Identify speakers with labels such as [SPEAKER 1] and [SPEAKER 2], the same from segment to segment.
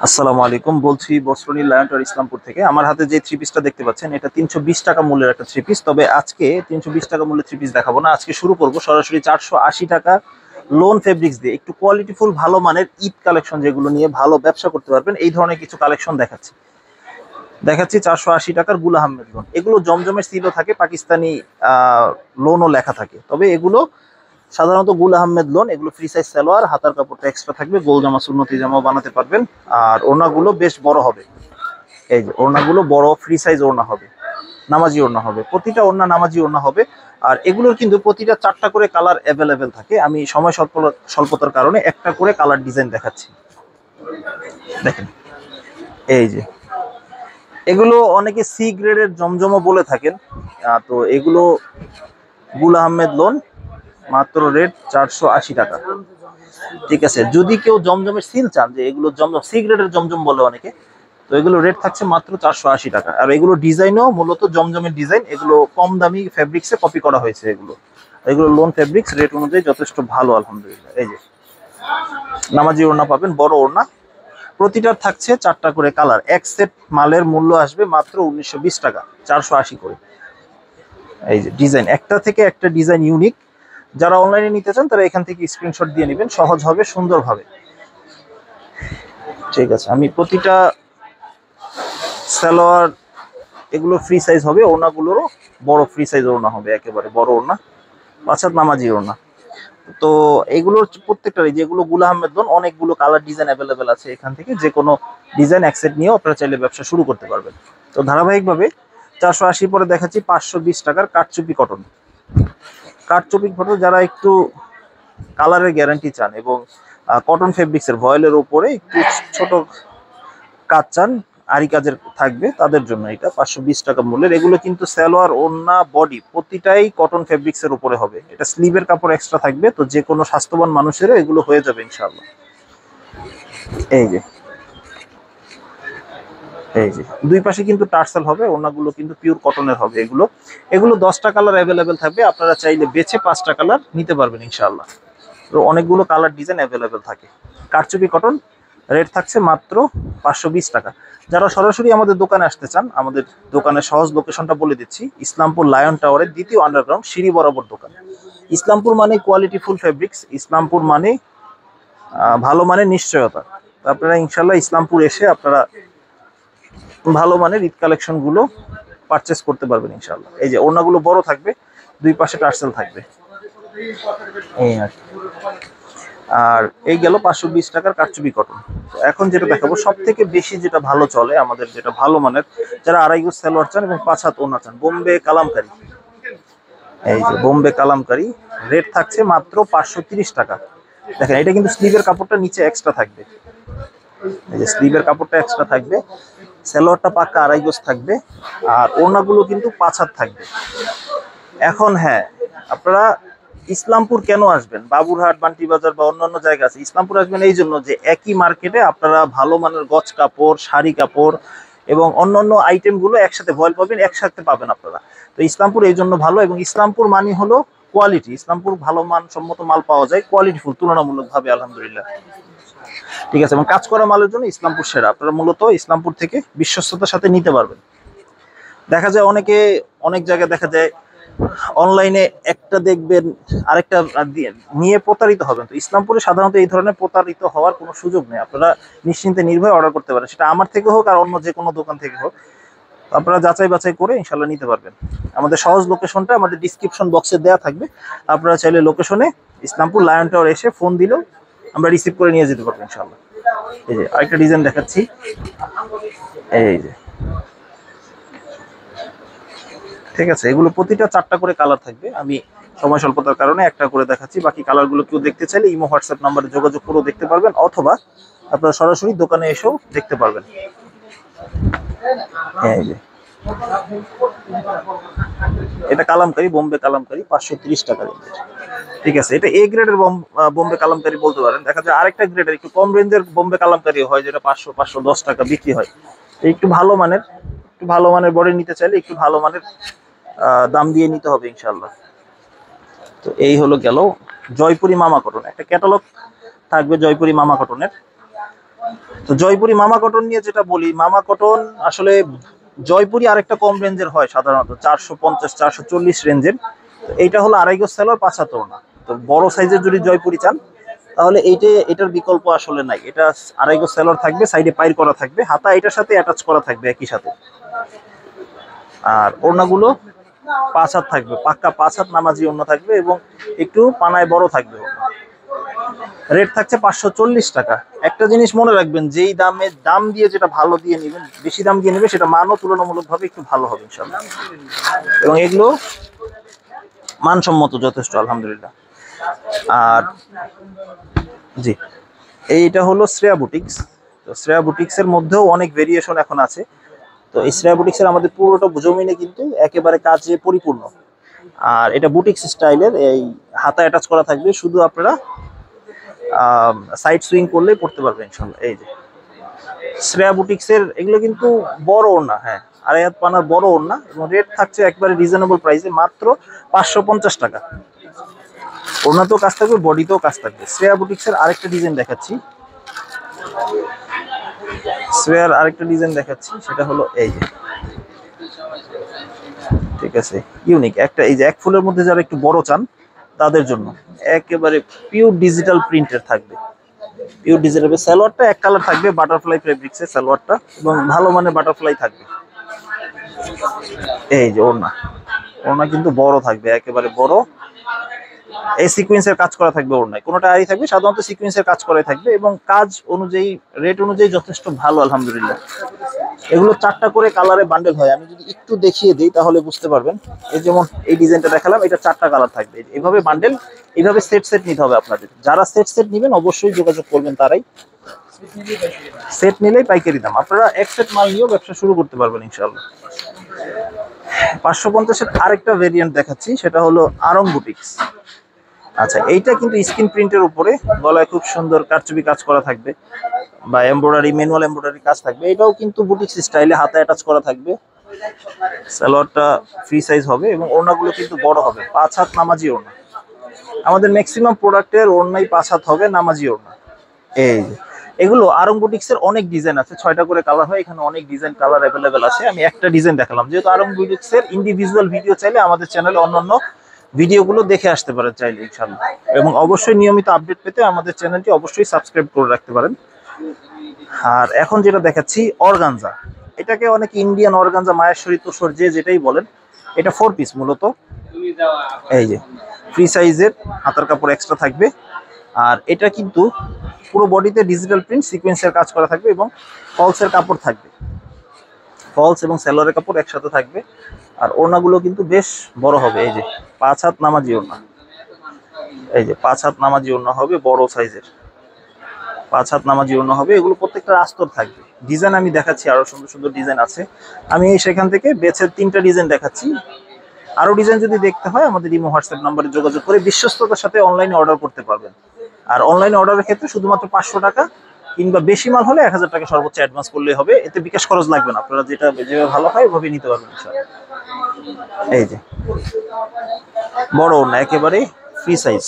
[SPEAKER 1] আসসালামু আলাইকুম, বলছি বসরনী লায়ন টাওয়ার ইসলামপুর থেকে। আমার হাতে যে থ্রি পিসটা দেখতে পাচ্ছেন, এটা 320 টাকা মূল্যের একটা থ্রি পিস। তবে আজকে 320 টাকা মূল্যের থ্রি পিস দেখাবো না, আজকে শুরু করবো সরাসরি 480 টাকা লোন ফেব্রিক্স দিয়ে। একটু কোয়ালিটিফুল ভালো মানের ঈদ কালেকশন, যেগুলো নিয়ে ভালো ব্যবসা করতে পারবেন, এই ধরনের কিছু কালেকশন দেখাচ্ছি। 480 টাকার গুল আহমেদ লোন। এগুলো জমজমের সিলও থাকে, পাকিস্তানি লোনও লেখা থাকে। তবে এগুলো সাধারণত গুল আহমেদ লোন। এগুলো ফ্রি সাইজ সালোয়ার, হাতার কাপড়টা এক্সট্রা থাকবে, গোল জামা সুন্নতি জামাও বানাতে পারবেন। আর ওড়নাগুলো বেশ বড় হবে। এই যে ওড়নাগুলো বড় ফ্রি সাইজ ওড়না হবে, নামাজি ওড়না হবে, প্রতিটা ওড়না নামাজি ওড়না হবে। আর এগুলোর কিন্তু প্রতিটা 4টা করে কালার অ্যাভেলেবেল থাকে। আমি সময় স্বল্পতার কারণে একটা করে কালার ডিজাইন দেখাচ্ছি। দেখেন, এই যে এগুলো অনেকে সি গ্রেডের জমজমও বলে থাকেন। তো এগুলো গুল আহমেদ লোন, মাত্র রেট 480 টাকা। ঠিক আছে, যদি কেউ জমজমের সিল চান, যে এগুলো জমজম সি গ্রেডের জমজম বলে অনেকে, তো এগুলো রেট থাকছে মাত্র 480 টাকা। আর এগুলো ডিজাইনও মূলত জমজমের ডিজাইন, এগুলো কম দামি ফেব্রিক্সে কপি করা হয়েছে। এগুলো এগুলো লোন ফেব্রিক্স, রেট অনুযায়ী যথেষ্ট ভালো আলহামদুলিল্লাহ। এই যে নামাজি ওড়না পাবেন, বড় ওড়না, প্রতিটার থাকছে 4টা করে কালার। এক সেট মালের মূল্য আসবে মাত্র 1920 টাকা, 480 করে। এই যে ডিজাইন, একটা থেকে একটা ডিজাইন ইউনিক। যারা অনলাইনে নিতে চান তারা এখান থেকে স্ক্রিনশট দিয়ে নেবেন, সহজ হবে, সুন্দর হবে। ঠিক আছে, আমি প্রতিটা সালোয়ার, এগুলো ফ্রি সাইজ হবে, ওড়নাগুলোরও বড় ফ্রি সাইজ ওড়না হবে, একেবারে বড় ওড়না, 5 হাত নামাজি ওড়না। তো এগুলোর প্রত্যেকটারই, যেগুলো গুল আহমেদ লোন, অনেকগুলো কালার ডিজাইন অ্যাভেলেবেল আছে। এখান থেকে যে কোনো ডিজাইন অ্যাকসেপ্ট নিয়েও আপনারা চাইলে ব্যবসা শুরু করতে পারবেন। তো ধারাবাহিকভাবে 480 পরে দেখাচ্ছি 520 টাকার কাঠচুপি কটন। কাঠচুপি কটন, যারা একটু কালারের গ্যারান্টি চান এবং কটন ফেব্রিক্সের ভয়েলের উপরে একটু ছোট কাজ চান, আরি কাজের থাকবে, তাদের জন্য এটা 520 টাকা মূল্যের। এগুলো কিন্তু সালোয়ার, ওড়না, বডি প্রতিটাই কটন ফেব্রিক্সের উপরে হবে। এটা স্লিভের কাপড় এক্সট্রা থাকবে, তো যে কোনো স্বাস্থ্যবান মানুষেরও এগুলো হয়ে যাবে ইনশাআল্লাহ। এই যে এই যে দুই পাশে কিন্তু টার্সেল হবে, ওড়নাগুলো কিন্তু পিওর কটনের হবে। এগুলো এগুলো 10টা কালার অ্যাভেলেবেল থাকবে, আপনারা চাইলে বেছে 5টা কালার নিতে পারবেন ইনশাআল্লাহ। তো অনেকগুলো কালার ডিজাইন অ্যাভেলেবেল থাকে। কারচুপি কটন, রেট থাকছে মাত্র 520 টাকা। যারা সরাসরি আমাদের দোকানে আসতে চান, আমাদের দোকানের সহজ লোকেশনটা বলে দিচ্ছি। ইসলামপুর লায়ন টাওয়ারের দ্বিতীয় আন্ডারগ্রাউন্ড সিঁড়ি বরাবর দোকান। ইসলামপুর মানে কোয়ালিটিফুল ফেব্রিক্স, ইসলামপুর মানে ভালো মানের নিশ্চয়তা। আপনারা ইনশাল্লাহ ইসলামপুর এসে আপনারা ভালো মানের ঈদ কালেকশন গুলো পারচেস করতে পারবেন ইনশাল্লাহ। এই যে ওড়নাগুলো বড় থাকবে, দুই পাশে টার্সেল থাকবে, এই আর কি। আর এই গেল 520 টাকার কারচুপি কটন। এখন যেটা দেখাবো, সব থেকে বেশি যেটা ভালো চলে আমাদের, যেটা ভালো মানের, যারা আড়াই গজ সালোয়ার চান এবং 5 হাত ওড়না চান, বোম্বে কালামকারী। এই যে বোম্বে কালামকারী, রেট থাকছে মাত্র 530 টাকা। দেখেন, এটা কিন্তু স্লিভের কাপড়টা নিচে এক্সট্রা থাকবে। এই যে স্লিভের কাপড়টা এক্সট্রা থাকবে, সালোয়ারটা পাক্কা আড়াই গজ থাকবে, আর ওড়নাগুলো কিন্তু 5 হাত থাকবে। এখন হ্যাঁ, আপনারা ইসলামপুর কেন আসবেন? বাবুরহাট, বান্টি বাজার বা অন্যান্য জায়গা আছে, ইসলামপুর আসবেন এই জন্য যে একই মার্কেটে আপনারা ভালো মানের গজ কাপড়, শাড়ি কাপড় এবং অন্যান্য আইটেম গুলো একসাথে ভয়েল পাবেন, একসাথে পাবেন আপনারা। তো ইসলামপুর এই জন্য ভালো, এবং ইসলামপুর মানে হলো কোয়ালিটি। ইসলামপুর ভালো মান সম্মত মাল পাওয়া যায়, কোয়ালিটিফুল তুলনামূলক ভাবে আলহামদুলিল্লাহ। ঠিক আছে, এবং কাজ করা মালের জন্য ইসলামপুর সেরা। আপনারা মূলত ইসলামপুর থেকে বিশ্বস্ততার সাথে নিতে পারবেন। দেখা যায় অনেকে, অনেক জায়গায় দেখা যায় অনলাইনে একটা দেখবেন, আরেকটা নিয়ে প্রতারিত হবেন। তো ইসলামপুরে সাধারণত এই ধরনের প্রতারিত হওয়ার কোনো সুযোগ নেই। আপনারা নিশ্চিন্তে নির্ভয়ে অর্ডার করতে পারেন, সেটা আমার থেকে হোক আর অন্য যে কোনো দোকান থেকে হোক। আপনারা যাচাই বাছাই করে ইনশাল্লাহ নিতে পারবেন। আমাদের সহজ লোকেশনটা আমাদের ডিসক্রিপশন বক্সে দেওয়া থাকবে। আপনারা চাইলে লোকেশনে ইসলামপুর লায়ন টাওয়ার এসে ফোন দিলেও আমরা রিসিভ করে নিয়ে যেতে পারবো ইনশাল্লাহ। এই যে আরেকটা ডিজাইন দেখাচ্ছি, এই যে, ঠিক আছে, এগুলো প্রতিটা 4টা করে কালার থাকবে। আমি সময় স্বল্পতার কারণে একটা করে দেখাচ্ছি, বাকি কালারগুলো কেউ দেখতে চাইলে ইমো হোয়াটসঅ্যাপ নাম্বারে যোগাযোগ করেও দেখতে পারবেন, অথবা আপনারা সরাসরি দোকানে এসেও দেখতে পারবেন। এই যে এটা কালামকারী, বোম্বে কালামকারী, 530 টাকা রেঞ্জের। ঠিক আছে, এটা এ গ্রেডের বোম্বে কালামকারী বলতে পারেন। দেখা যায় আরেকটা গ্রেডের একটু কম রেঞ্জের বোম্বে কালামকারী হয়, যেটা 500-510 টাকা বিক্রি হয়। একটু ভালো মানের, একটু ভালো মানের বডি নিতে চাইলে একটু ভালো মানের দাম দিয়ে নিতে হবে ইনশাল্লাহ। তো এই হলো গেল জয়পুরি মামা কটন, একটা ক্যাটালগ থাকবে জয়পুরি মামা কটনের। তো জয়পুরি মামা কটন নিয়ে যেটা বলি, মামা কটন আসলে জয়পুরি আরেকটা কম রেঞ্জের হয় সাধারণত 450 440 রেঞ্জের। এইটা হলো আড়াই গজ সেলোয়ার 5 হাত ওড়না। তো বড় সাইজের যদি জয়পুরি চান তাহলে এটার বিকল্প আসলে নাই। এটা আড়াই গজ সেলোয়ার থাকবে, সাইডে পাইর করা থাকবে, হাতা এটার সাথে অ্যাটাচ করা থাকবে একই সাথে। আর ওড়নাগুলো 5 হাত থাকবে, পাক্কা 5 হাত নামাজি ওড়না থাকবে এবং একটু পানায় বড় থাকবে। রেট থাকছে 540 টাকা। একটা জিনিস মনে রাখবেন, যেই দাম দিয়ে যেটা ভালো দিয়ে নেবেন, বেশি দাম দিয়ে নেবে সেটা মানও তুলনামূলকভাবে একটু ভালো হবে ইনশাআল্লাহ। এবং এগুলো মানসম্মত যথেষ্ট আলহামদুলিল্লাহ। আর জি, এইটা হলো শ্রেয়া বুটিক্স। তো শ্রেয়া বুটিক্স এর মধ্যেও অনেক ভেরিয়েশন এখন আছে। তো এই শ্রেয়া বুটিক্স এর আমাদের পুরোটা জমিনে কিন্তু একেবারে কাজে পরিপূর্ণ। আর এটা বুটিক্স স্টাইলের, এই হাতা অ্যাটাচ করা থাকবে, শুধু আপনারা সাইড সুইং করলেই পড়তে পারবেন ইনশাআল্লাহ। এই যে শ্রেয়া বুটিক্স এর এগুলো কিন্তু বড় ওড়না, হ্যাঁ আড়াই হাত পানার বড় ওড়না, এবং রেট থাকছে একবারে রিজনেবল প্রাইসে মাত্র 550 টাকা। ওড়নাতেও কাজ থাকবে, বডিতেও কাজ থাকবে। শ্রেয়া বুটিক্স এর আরেকটা ডিজাইন দেখাচ্ছি, শ্রেয়ার আরেকটা ডিজাইন দেখাচ্ছি, সেটা হলো এই যে, ঠিক আছে, ইউনিক একটা, এই যে এক ফুলের মধ্যে যারা একটু বড় চান তাদের জন্য একেবারে পিওর ডিজিটাল প্রিন্টের থাকবে। পিওর ডিজিটাল সালোয়ারটা এক কালার থাকবে, বাটারফ্লাই ফেব্রিক্সের সালোয়ারটা, এবং ভালো মানের বাটারফ্লাই থাকবে। এই যে ওড়না, ওড়না কিন্তু বড় থাকবে, একেবারে বড়। এই সিকোয়েন্সের কাজ করা থাকবে ওড়নায়, কোনোটা আড়ি থাকবে, সাধারণত সিকোয়েন্সের কাজ করাই থাকবে, এবং কাজ অনুযায়ী রেট অনুযায়ী যথেষ্ট ভালো আলহামদুলিল্লাহ। এগুলো 4টা করে কালারে বান্ডেল হয়, আমি যদি একটু দেখিয়ে দিই তাহলে বুঝতে পারবেন। এই যেমন এই ডিজাইনটা দেখালাম, এটা 4টা কালার থাকবে, এইভাবে বান্ডেল, এইভাবে সেট নিতে হবে আপনাদের। যারা সেট নেবেন অবশ্যই যোগাযোগ করবেন, তারাই সেট নিলেই পাইকারি দাম। আপনারা এক সেট মাল নিয়েও ব্যবসা শুরু করতে পারবেন ইনশাআল্লাহ। 550-এর আরেকটা ভেরিয়েন্ট দেখাচ্ছি, সেটা হলো আরং বুটিক্স। আচ্ছা, এইটা কিন্তু স্ক্রিন প্রিন্টের উপরে গলায় খুব সুন্দর কারচুপি কাজ করা থাকবে, বা এমব্রয়ডারি, ম্যানুয়াল এমব্রয়ডারি কাজ থাকবে। এটাও কিন্তু বুটিক্স স্টাইলে হাতে অ্যাটাচ করা থাকবে। সালোয়ারটা ফ্রি সাইজ হবে এবং ওড়নাগুলো কিন্তু বড় হবে, 5 হাত নামাজি ওড়না। আমাদের ম্যাক্সিমাম প্রোডাক্টের ওড়নাই 5 হাত হবে, নামাজি ওড়না। এই এগুলো আরং বুটিক্সের অনেক ডিজাইন আছে, 6টা করে কালার হয়, এখানে অনেক ডিজাইন কালার অ্যাভেলেবেল আছে। আমি একটা ডিজাইন দেখালাম, যেহেতু আরং বুটিক্সের ইন্ডিভিজুয়াল ভিডিও চাইলে আমাদের চ্যানেলে অন্যান্য ভিডিওগুলো দেখে আসতে পারেন চাইলে ইনশাআল্লাহ। এবং অবশ্যই নিয়মিত আপডেট পেতে আমাদের চ্যানেলটি অবশ্যই সাবস্ক্রাইব করে রাখতে পারেন। আর এখন যেটা দেখাচ্ছি অর্গানজা, এটাকে অনেকে ইন্ডিয়ান অর্গানজা, মায়েশ্বরী, তোসর, যেটাই বলেন। এটা 4 পিস মূলত। এই যে ফ্রি সাইজের, হাতার কাপড় এক্সট্রা থাকবে। আর এটা কিন্তু পুরো বডিতে ডিজিটাল প্রিন্ট সিকোয়েন্সের কাজ করা থাকবে, এবং ফলসের কাপড় থাকবে, ফলস এবং সেলোয়ারের কাপড় একসাথে থাকবে। আর ওড়নাগুলো কিন্তু বেশ বড় হবে, এই যে 5 হাত নামাজি ওড়না। এই যে 5 হাত নামাজি ওড়না হবে, বড় সাইজের 5 হাত নামাজি ওড়না হবে। এগুলো প্রত্যেকটা আস্তর থাকবে। ডিজাইন আমি দেখাচ্ছি, আরো সুন্দর সুন্দর ডিজাইন আছে। আমি সেখান থেকে বেছে 3টা ডিজাইন দেখাচ্ছি। আরো ডিজাইন যদি দেখতে হয় আমাদের ইমো হোয়াটসঅ্যাপ নাম্বারে যোগাযোগ করে বিশ্বস্ততার সাথে অনলাইনে অর্ডার করতে পারবেন। আর অনলাইনে অর্ডারের ক্ষেত্রে শুধুমাত্র 500 টাকা, কিংবা বেশি মাল হলে 1000 টাকা সর্বোচ্চ অ্যাডভান্স করলেই হবে, এতে বিকাশ খরচ লাগবে না। আপনারা যেটা যেভাবে ভালো হয় ওইভাবে নিতে পারবেন ইনশাআল্লাহ। এই যে বড় ওড়না, একেবারে ফ্রি সাইজ।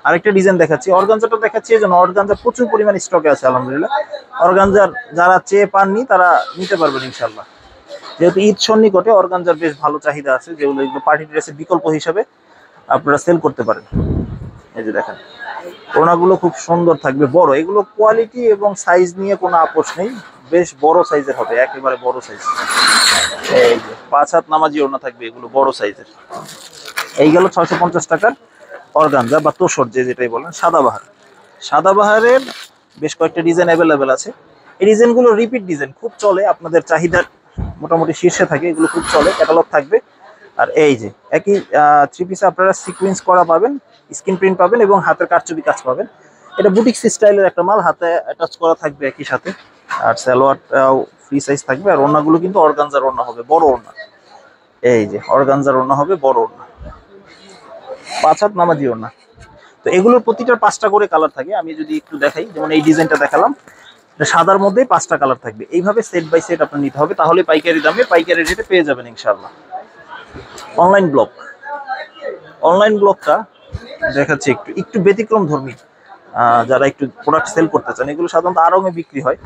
[SPEAKER 1] আরেকটা ডিজাইন দেখাচ্ছি, অর্গানজাটা দেখাচ্ছি, এই জন্য অর্গানজা প্রচুর পরিমাণ স্টকে আছে আলহামদুলিল্লাহ। অর্গানজার যারা চেয়ে পাননি তারা নিতে পারবেন ইনশাআল্লাহ। যেহেতু ঈদ সন্নিকটে অর্গানজার বেশ ভালো চাহিদা আছে, যেগুলো এগুলো পার্টি ড্রেসের বিকল্প হিসাবে আপনারা সেল করতে পারেন। এই যে দেখেন, ওড়নাগুলো খুব সুন্দর থাকবে, বড়। এগুলো কোয়ালিটি এবং সাইজ নিয়ে কোনো আপোষ নেই, বেশ বড় সাইজের হবে, একেবারে বড় সাইজ। এই যে 5 হাত নামাজি ওড়না থাকবে, এগুলো বড় সাইজের। এই গেল 650 টাকার অর্গানজা বা তোসর, যেটাই বলেন। সাদাবাহার, সাদাবাহারের বেশ কয়েকটা ডিজাইন অ্যাভেলেবেল আছে। এই ডিজাইনগুলো রিপিট ডিজাইন, খুব চলে, আপনাদের চাহিদার মোটামুটি শীর্ষে থাকে, এগুলো খুব চলে, ক্যাটালগ থাকবে। আর এই যে একই 3 পিসে আপনারা সিকোয়েন্স করা পাবেন, স্ক্রিন প্রিন্ট পাবেন, এবং হাতের কারচুপি কাজ পাবেন। এটা বুটিক্স স্টাইলের একটা মাল, হাতে অ্যাটাচ করা থাকবে একই সাথে। আর সালোয়ারটাও ফ্রি সাইজ থাকবে। আর ওড়নাগুলো কিন্তু অর্গানজার ওড়না হবে, বড় ওড়না। এই যে অর্গানজার ওড়না হবে, বড় ওড়না, 5 হাত নামাজি ওড়না। তো এগুলোর প্রতিটার 5টা করে কালার থাকে। আমি যদি একটু দেখাই, যেমন এই ডিজাইনটা দেখালাম, সাদার মধ্যে 5টা কালার থাকবে। এইভাবে সেট বাই সেট আপনার নিতে হবে, তাহলে পাইকারি দামে পাইকারি রেটে পেয়ে যাবেন ইনশাআল্লাহ। অনলাইন ব্লক, অনলাইন ব্লকটা দেখাচ্ছি একটু ব্যতিক্রম ধর্মী। যারা একটু প্রোডাক্ট সেল করতে চান, এগুলো সাধারণত আড়ং-এ বিক্রি হয়।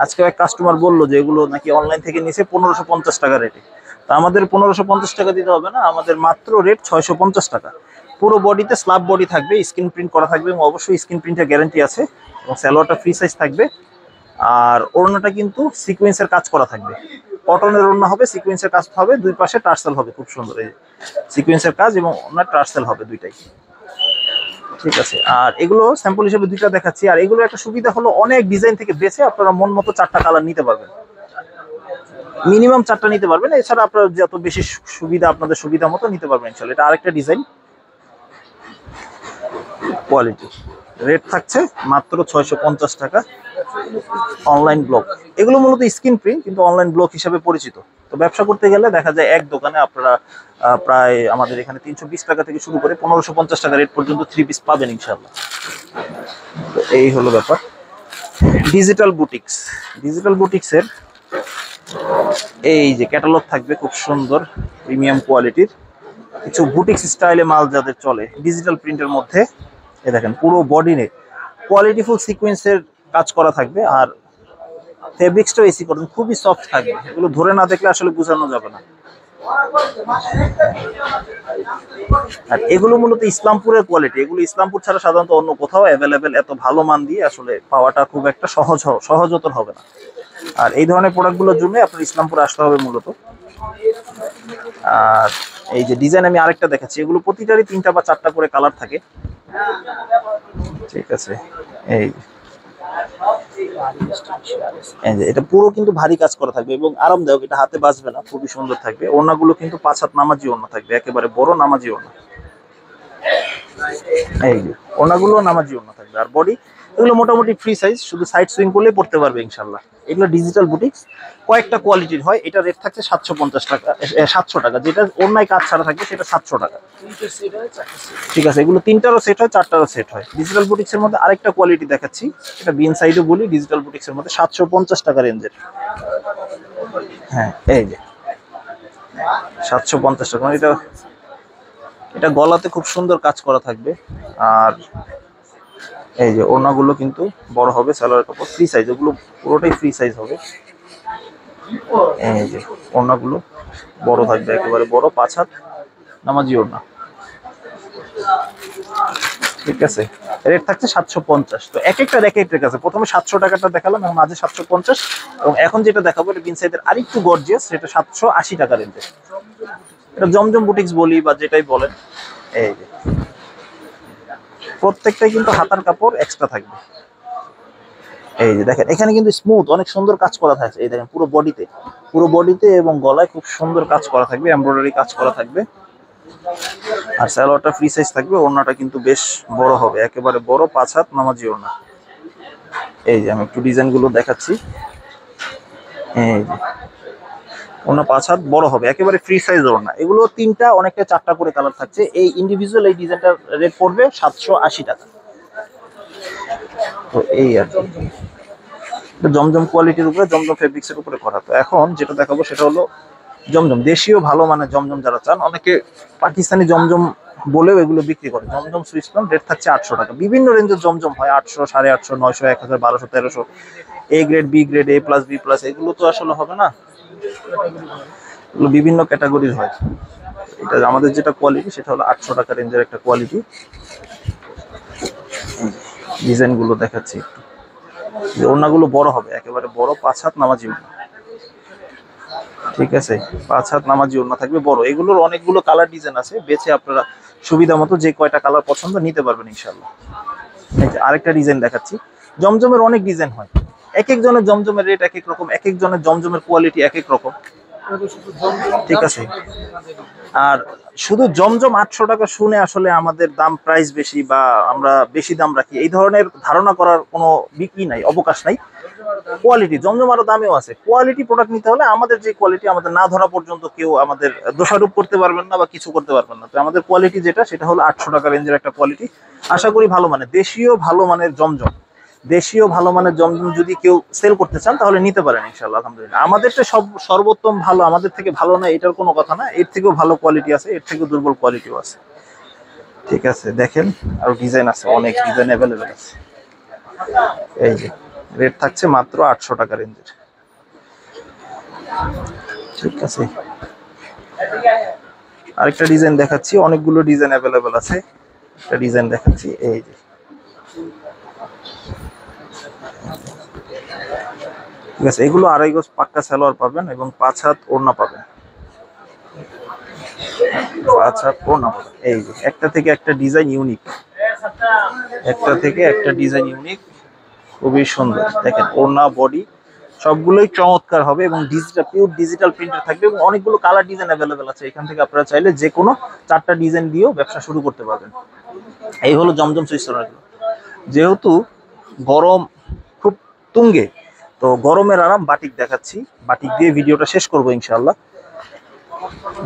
[SPEAKER 1] আজকে এক কাস্টমার বললো যে এগুলো নাকি অনলাইন থেকে নিচে 1550 টাকা রেটে। তা আমাদের 1550 টাকা দিতে হবে না, আমাদের মাত্র রেট 650 টাকা। পুরো বডিতে স্ল্যাব বডি থাকবে, স্ক্রিন প্রিন্ট করা থাকবে এবং অবশ্যই স্ক্রিন প্রিন্টের গ্যারান্টি আছে, এবং সালোয়ারটা ফ্রি সাইজ থাকবে। আর ওড়নাটা কিন্তু সিকোয়েন্সের কাজ করা থাকবে, কটনের ওড়না হবে, সিকোয়েন্সের কাজ হবে, দুই পাশে টার্সেল হবে খুব সুন্দর, এই সিকোয়েন্সের কাজ এবং ওড়নার টার্সেল হবে দুইটাই। ঠিক আছে, আর এগুলো স্যাম্পল হিসেবে দুইটা দেখাচ্ছি। আর এগুলো একটা সুবিধা হলো অনেক ডিজাইন থেকে বেছে আপনারা মন মতো 4টা কালার নিতে পারবেন, মিনিমাম 4টা নিতে পারবেন। এছাড়া আপনার যত বেশি সুবিধা আপনাদের সুবিধা মতো নিতে পারবেন ইনশাআল্লাহ। এটা আরেকটা ডিজাইন, কোয়ালিটি, রেট থাকছে মাত্র 650 টাকা। অনলাইন ব্লক, এগুলো মূলত স্ক্রিন প্রিন্ট কিন্তু অনলাইন ব্লক হিসেবে পরিচিত। তো ব্যবসা করতে গেলে দেখা যায় এক দোকানে আপনারা প্রায় আমাদের এখানে 320 টাকা থেকে শুরু করে 1550 টাকা রেট পর্যন্ত 3 পিস পাবেন ইনশাআল্লাহ। তো এই হলো ব্যাপার। ডিজিটাল বুটিক্স, ডিজিটাল বুটিক্সের এই যে ক্যাটালগ থাকবে খুব সুন্দর প্রিমিয়াম কোয়ালিটির কিছু বুটিক্স স্টাইলে মাল যাদের চলে ডিজিটাল প্রিন্টের মধ্যে। এই দেখেন পুরো বডিতে কোয়ালিটিফুল সিকোয়েন্সের কাজ করা থাকবে, আর ফেব্রিক্সটাও এসি কটন, খুবই সফট থাকবে। এগুলো ধরে না দেখলে আসলে বোঝানো যাবে না। আর এগুলো মূলত ইসলামপুরের কোয়ালিটি, এগুলো ইসলামপুর ছাড়া সাধারণত অন্য কোথাও অ্যাভেলেবেল এত ভালো মান দিয়ে আসলে পাওয়াটা খুব একটা সহজতর হবে না। আর এই ধরনের প্রোডাক্টগুলোর জন্য আপনার ইসলামপুর আসতে হবে মূলত। আর এই যে ডিজাইন আমি আরেকটা দেখাচ্ছি, এগুলো প্রতিটারই 3টা বা 4টা করে কালার থাকে। ঠিক আছে, এই যে এটা পুরো কিন্তু ভারী কাজ করা থাকবে এবং আরামদায়ক, এটা হাতে বাজবে না, খুবই সুন্দর থাকবে। ওড়নাগুলো কিন্তু 5 হাত নামাজি ওড়না থাকবে, একেবারে বড় নামাজি ওড়না। এই যে ওড়নাগুলো নামাজি ওড়না থাকবে। আর বডি এগুলো মোটামুটি ফ্রি সাইজ, শুধু সাইড সুইং করলেই পড়তে পারবে ইনশাআল্লাহ। এগুলো ডিজিটাল বুটিক্স, কয়েকটা কোয়ালিটির হয়। এটা রেট থাকছে 750 টাকা, 700 টাকা। যেটা ওড়নায় কাজ ছাড়া থাকবে সেটা 700 টাকা। ঠিক আছে, এগুলো 3টারও সেট হয়, 4টারও সেট হয়। ডিজিটাল বুটিক্স এর মধ্যে আরেকটা কোয়ালিটি দেখাচ্ছি, এটা বিন সাইডও বলি। ডিজিটাল বুটিক্স এর মধ্যে 750 টাকা রেঞ্জের, হ্যাঁ এই যে 750 টাকা। এটা গলাতে খুব সুন্দর কাজ করা থাকবে। আর এই যে ওড়নাগুলো কিন্তু বড় হবে, সালোয়ার কাপড় ফ্রি সাইজ, ওগুলো পুরোটাই ফ্রি সাইজ হবে। এই যে ওড়নাগুলো বড় থাকবে, একেবারে বড় 5 হাত নামাজি ওড়না। ঠিক আছে, রেট থাকছে 750। তো এক একটা এক এক রেট আছে। প্রথমে 700 টাকাটা দেখালাম, এখন মাঝে 750, এবং এখন যেটা দেখাবো এটা বিন সাইডের আরেকটু গর্জিয়াস, সেটা 780 টাকা রেঞ্জে। এটা জমজম বুটিক্স বলি বা যেটাই বলেন। এই যে প্রত্যেকটাই কিন্তু হাতার কাপড় এক্সট্রা থাকবে। এই যে দেখেন এখানে কিন্তু স্মুথ অনেক সুন্দর কাজ করা থাকছে। এই দেখেন পুরো বডিতে এবং গলায় খুব সুন্দর কাজ করা থাকবে, এমব্রয়ডারি কাজ করা থাকবে। আর সালোয়ারটা ফ্রি সাইজ থাকবে। ওড়নাটা কিন্তু বেশ বড় হবে, একেবারে বড় 5 হাত নামাজি ওড়না। এই যে আমি একটু ডিজাইন গুলো দেখাচ্ছি। এই যে ওড়না 5 হাত বড় হবে, একেবারে ফ্রি সাইজ ওড়না। এগুলো 3টা অনেকটা 4টা করে কালার থাকছে। এই ইন্ডিভিজুয়াল এই ডিজাইনটার রেট পড়বে 780 টাকা। তো এই আর জমজম কোয়ালিটির উপরে, জমজম ফেব্রিক্সের উপরে করা। তো এখন যেটা দেখাবো সেটা হলো জমজম, দেশীয় ভালো মানের জমজম যারা চান। অনেকে পাকিস্তানি জমজম বলেও এগুলো বিক্রি করে। জমজম সুইসপ্লাম, রেট থাকছে 800 টাকা। বিভিন্ন রেঞ্জের জমজম হয়, 800, 850, 900, 1000, 1200, 1300, A grade, B grade, A+, B+। এগুলো তো আসলে হবে না, এগুলো বিভিন্ন ক্যাটাগরির হয়। এটা আমাদের যেটা কোয়ালিটি সেটা হলো 800 টাকা রেঞ্জের একটা কোয়ালিটি। ডিজাইন গুলো দেখাচ্ছি একটু। ওড়নাগুলো বড় হবে, একেবারে বড় 5 হাত নামাজি ওড়না। ঠিক আছে, 5 হাত নামাজি ওড়না থাকবে বড়। এগুলোর অনেকগুলো কালার ডিজাইন আছে, বেছে আপনারা সুবিধা মতো যে কয়টা কালার পছন্দ নিতে পারবেন ইনশাআল্লাহ। এই যে আরেকটা ডিজাইন দেখাচ্ছি। জমজমের অনেক ডিজাইন হয়, এক একজনের জমজমের রেট এক এক রকম, এক একজনের জমজমের কোয়ালিটি এক এক রকম। ঠিক আছে, আর শুধু জমজম 800 টাকা শুনে আসলে আমাদের দাম প্রাইস বেশি বা আমরা বেশি দাম রাখি এই ধরনের ধারণা করার কোনো বিক্রি নাই, অবকাশ নাই। কোয়ালিটি জমজম আরো দামেও আছে। কোয়ালিটি প্রোডাক্ট নিতে হলে আমাদের যে কোয়ালিটি, আমাদের না ধরা পর্যন্ত কেউ আমাদের দোষারোপ করতে পারবেন না বা কিছু করতে পারবেন না। তো আমাদের কোয়ালিটি যেটা সেটা হলো 800 টাকা রেঞ্জের একটা কোয়ালিটি। আশা করি ভালো মানের দেশীয় ভালো মানের জমজম, দেশীয় ভালো মানের জমজম যদি কেউ সেল করতে চান তাহলে নিতে পারেন ইনশাআল্লাহ। আলহামদুলিল্লাহ, আমাদেরটা সর্বোত্তম ভালো, আমাদের থেকে ভালো না এটার কোনো কথা না। এর থেকেও ভালো কোয়ালিটি আছে, এর থেকেও দুর্বল কোয়ালিটিও আছে। ঠিক আছে, দেখেন আরো ডিজাইন আছে, অনেক ডিজাইন অ্যাভেলেবেল আছে। এই যে রেট থাকছে মাত্র 800 টাকা রেঞ্জের। ঠিক আছে, আরেকটা ডিজাইন দেখাচ্ছি, অনেকগুলো ডিজাইন অ্যাভেলেবেল আছে। একটা ডিজাইন দেখাচ্ছি, এই যে ঠিক আছে, এগুলো 2.5 গজ পাক্কা সালোয়ার পাবেন এবং 5 হাত ওড়না পাবেন। 5 হাত ওড়না পাবেন। এই যে একটা থেকে একটা ডিজাইন ইউনিক, একটা থেকে একটা ডিজাইন ইউনিক, খুবই সুন্দর। দেখেন ওড়না বডি সবগুলোই চমৎকার হবে এবং ডিজিটাল পিওর ডিজিটাল প্রিন্টার থাকবে এবং অনেকগুলো কালার ডিজাইন অ্যাভেলেবেল আছে। এখান থেকে আপনারা চাইলে যে কোনো 4টা ডিজাইন দিয়েও ব্যবসা শুরু করতে পারবেন। এই হলো জমজম সুইচ। যেহেতু গরম খুব তুঙ্গে, তো গরমের আরাম বাটিক দেখাচ্ছি, বাটিক দিয়ে ভিডিওটা শেষ করবো ইনশাআল্লাহ।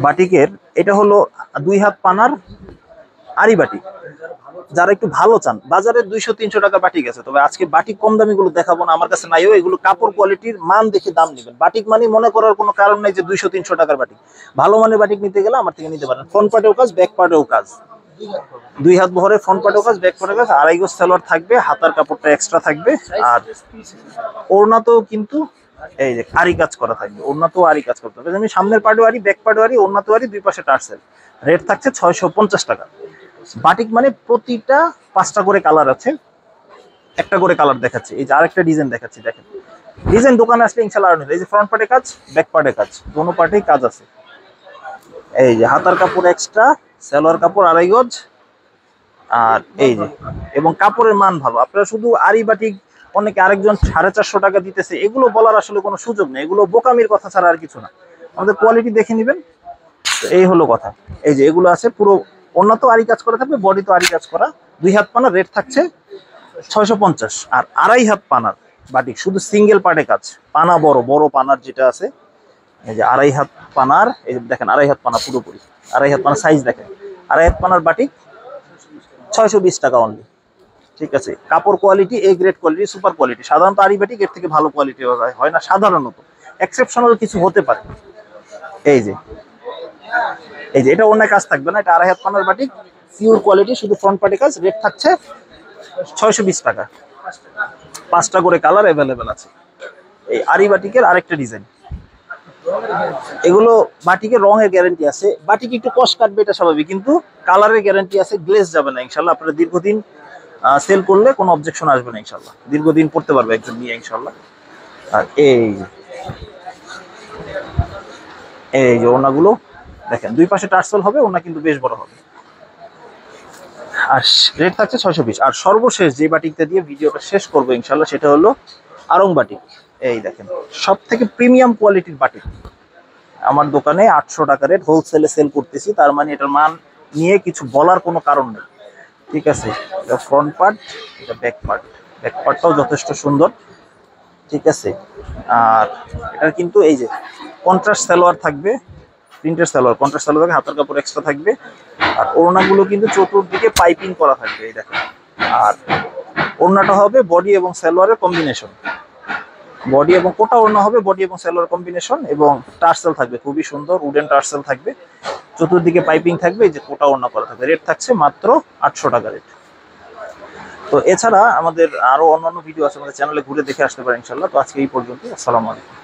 [SPEAKER 1] বাটিকের এটা হলো 2 হাত পানার আরি বাটিক। যারা একটু ভালো চান, বাজারে 200-300 টাকা বাটিক আছে, তবে আজকে বাটিক কম দামি গুলো দেখাবো না, আমার কাছে নাইও। এগুলো কাপড় কোয়ালিটির মান দেখে দাম নেবেন। বাটিক মানে মনে করার কোনো কারণ নাই যে 200-300 টাকার বাটিক। ভালো মানের বাটিক নিতে গেলে আমার থেকে নিতে পারেন। ফ্রন্ট পার্টেও কাজ, ব্যাক পার্টেও কাজ, 2 হাত বহরের ফ্রন্ট পার্টেও কাজ, ব্যাক পার্টেও কাজ। 2.5 গজ সালোয়ার থাকবে, হাতার কাপড়টা এক্সট্রা থাকবে। আর ওড়নাতেও কিন্তু এই যে আরি কাজ করা থাকবে, ওড়নাতেও আরি কাজ করতে হবে। আমি সামনের পার্টেও আরি, ব্যাক পার্টেও আরি, ওড়নাতেও আরি, দুই পাশে টার্সেল। রেট থাকছে 650 টাকা। বাটিক মানে প্রতিটা 5টা করে কালার আছে, একটা করে কালার দেখাচ্ছি। এই যে আরেকটা ডিজাইন দেখাচ্ছি, দেখেন ডিজাইন দোকানে আসলে ইনশাআল্লাহ আর নেই। এই যে ফ্রন্ট পার্টে কাজ, ব্যাক পার্টে কাজ, দোনো পার্টেই কাজ আছে। এই যে হাতার কাপড় এক্সট্রা, সালোয়ার কাপড় 2.5 গজ। আর এই যে এবং কাপড়ের মান ভালো। আপনারা শুধু আরি বাটিক অনেকে আরেকজন 450 টাকা দিতেছে, এগুলো বলার আসলে কোনো সুযোগ নেই। এগুলো বোকামির কথা ছাড়া আর কিছু না। আমাদের কোয়ালিটি দেখে নেবেন। এই হলো কথা। এই যে এগুলো আছে পুরো ওড়না তো আরি কাজ করা থাকবে, বডি তো আরি কাজ করা। 2 হাত পানার রেট থাকছে 650। আর 2.5 হাত পানার বাটিক শুধু সিঙ্গেল পার্টে কাজ, পানা বড় বড় পানার যেটা আছে, এই যে 2.5 হাত পানার, এই যে দেখেন 2.5 হাত পানা পুরোপুরি, 2.5 হাত পানার সাইজ দেখেন, 2.5 হাত পানার বাটিক 620 টাকা অনলি। ঠিক আছে, কাপড় quality A grade quality, super quality. সাধারণত আরি বাটিক এর থেকে ভালো কোয়ালিটি হয় না, সাধারণত এক্সেপশনাল কিছু হতে পারে। এই যে এই যে এটা অন্য কাজ থাকবে না, এটা 2.5 হাত পানার বাটিক, পিওর কোয়ালিটি, শুধু ফ্রন্ট পার্টে কাজ। রেট থাকছে 620 টাকা। 5টা করে কালার অ্যাভেলেবেল আছে। এই আরি বাটিকের আরেকটা ডিজাইন, এগুলো বাটিকের রঙের গ্যারান্টি আছে। বাটিক একটু কষ্ট কাটবে, এটা স্বাভাবিক, কিন্তু কালারের গ্যারান্টি আছে, গ্লেজ যাবে না ইনশাল্লাহ। আপনারা দীর্ঘদিন সেল করলে কোনো অবজেকশন আসবে না ইনশাল্লাহ, দীর্ঘদিন পড়তে পারবে একজন নিয়ে ইনশাল্লাহ। আর এই যে ওড়নাগুলো দেখেন, দুই পাশে টার্সেল হবে, ওড়না কিন্তু বেশ বড় হবে। আর রেট থাকছে 620। আর সর্বশেষ যে বাটিকটা দিয়ে ভিডিওটা শেষ করবো ইনশাল্লাহ, সেটা হলো আরং বাটিক। এই দেখেন সব থেকে প্রিমিয়াম কোয়ালিটির বাটিক, আমার দোকানে 800 টাকা রেট, হোলসেলে সেল করতেছি। তার মানে এটার মান নিয়ে কিছু বলার কোনো কারণ নেই। ঠিক আছে, এটা ফ্রন্ট পার্ট, এটা ব্যাক পার্ট, ব্যাক পার্টটাও যথেষ্ট সুন্দর। ঠিক আছে, আর এটা কিন্তু এই যে কন্ট্রাস্ট সালোয়ার থাকবে, প্রিন্টের সালোয়ার, কন্ট্রাস্ট সালোয়ার থাকবে, হাতের কাপড় এক্সট্রা থাকবে। আর ওড়নাগুলো কিন্তু চতুর্দিকে পাইপিং করা থাকবে, এই দেখেন। আর ওড়নাটা হবে বডি এবং সালোয়ারের কম্বিনেশন, বডি এবং কোটা ওড়না হবে, বডি এবং সালোয়ার কম্বিনেশন, এবং টার্সেল থাকবে, খুবই সুন্দর উডেন টার্সেল থাকবে, চতুর্দিকে পাইপিং থাকবে, এই যে কোটা ওড়না করা থাকবে। রেট থাকছে মাত্র 800 টাকা রেট। তো এছাড়া আমাদের আরো অন্যান্য ভিডিও আছে, আমাদের চ্যানেলে ঘুরে দেখে আসতে পারেন ইনশাল্লাহ। তো আজকে এই পর্যন্ত, আসসালামু আলাইকুম।